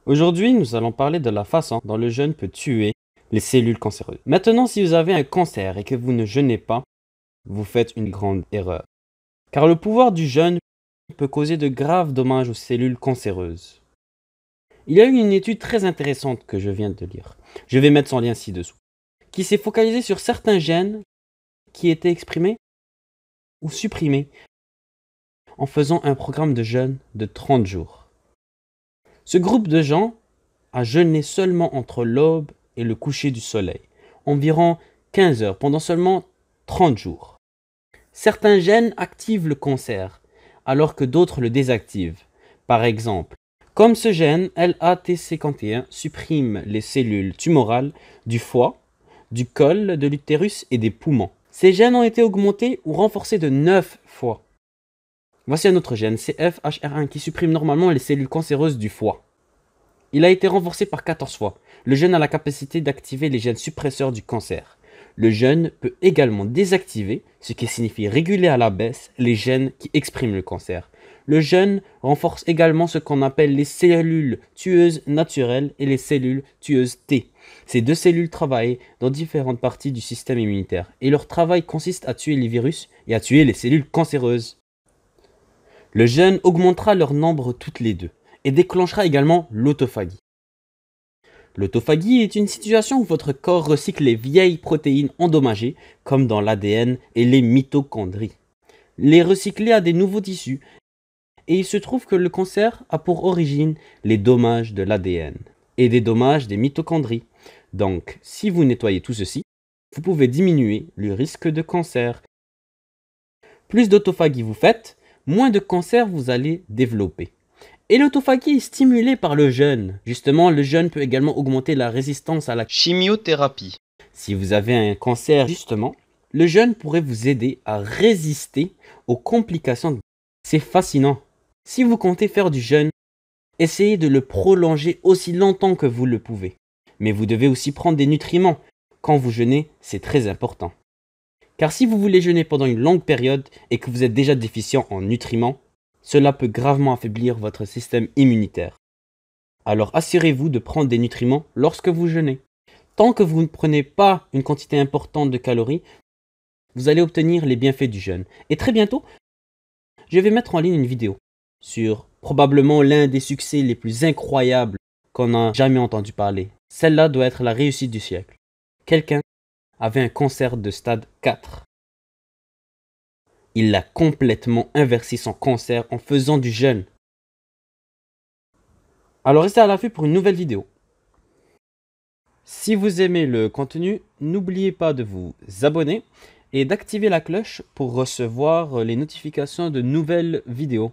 Aujourd'hui, nous allons parler de la façon dont le jeûne peut tuer les cellules cancéreuses. Maintenant, si vous avez un cancer et que vous ne jeûnez pas, vous faites une grande erreur. Car le pouvoir du jeûne peut causer de graves dommages aux cellules cancéreuses. Il y a eu une étude très intéressante que je viens de lire. Je vais mettre son lien ci-dessous. Qui s'est focalisée sur certains gènes qui étaient exprimés ou supprimés en faisant un programme de jeûne de 30 jours. Ce groupe de gens a jeûné seulement entre l'aube et le coucher du soleil, environ 15 heures pendant seulement 30 jours. Certains gènes activent le cancer, alors que d'autres le désactivent. Par exemple, comme ce gène LAT51 supprime les cellules tumorales du foie, du col de l'utérus et des poumons. Ces gènes ont été augmentés ou renforcés de 9 fois. Voici un autre gène, CFHR1, qui supprime normalement les cellules cancéreuses du foie. Il a été renforcé par 14 fois. Le jeûne a la capacité d'activer les gènes suppresseurs du cancer. Le jeûne peut également désactiver, ce qui signifie réguler à la baisse, les gènes qui expriment le cancer. Le jeûne renforce également ce qu'on appelle les cellules tueuses naturelles et les cellules tueuses T. Ces deux cellules travaillent dans différentes parties du système immunitaire et leur travail consiste à tuer les virus et à tuer les cellules cancéreuses. Le jeûne augmentera leur nombre toutes les deux et déclenchera également l'autophagie. L'autophagie est une situation où votre corps recycle les vieilles protéines endommagées, comme dans l'ADN et les mitochondries, les recycler à des nouveaux tissus, et il se trouve que le cancer a pour origine les dommages de l'ADN et des dommages des mitochondries. Donc, si vous nettoyez tout ceci, vous pouvez diminuer le risque de cancer. Plus d'autophagie vous faites, moins de cancer vous allez développer. Et l'autophagie est stimulée par le jeûne. Justement, le jeûne peut également augmenter la résistance à la chimiothérapie. Si vous avez un cancer, justement, le jeûne pourrait vous aider à résister aux complications. C'est fascinant. Si vous comptez faire du jeûne, essayez de le prolonger aussi longtemps que vous le pouvez. Mais vous devez aussi prendre des nutriments. Quand vous jeûnez, c'est très important. Car si vous voulez jeûner pendant une longue période et que vous êtes déjà déficient en nutriments, cela peut gravement affaiblir votre système immunitaire. Alors assurez-vous de prendre des nutriments lorsque vous jeûnez. Tant que vous ne prenez pas une quantité importante de calories, vous allez obtenir les bienfaits du jeûne. Et très bientôt, je vais mettre en ligne une vidéo sur probablement l'un des succès les plus incroyables qu'on n'a jamais entendu parler. Celle-là doit être la réussite du siècle. Quelqu'un avait un cancer de stade 4. Il a complètement inversé son cancer en faisant du jeûne. Alors restez à l'affût pour une nouvelle vidéo. Si vous aimez le contenu, n'oubliez pas de vous abonner et d'activer la cloche pour recevoir les notifications de nouvelles vidéos.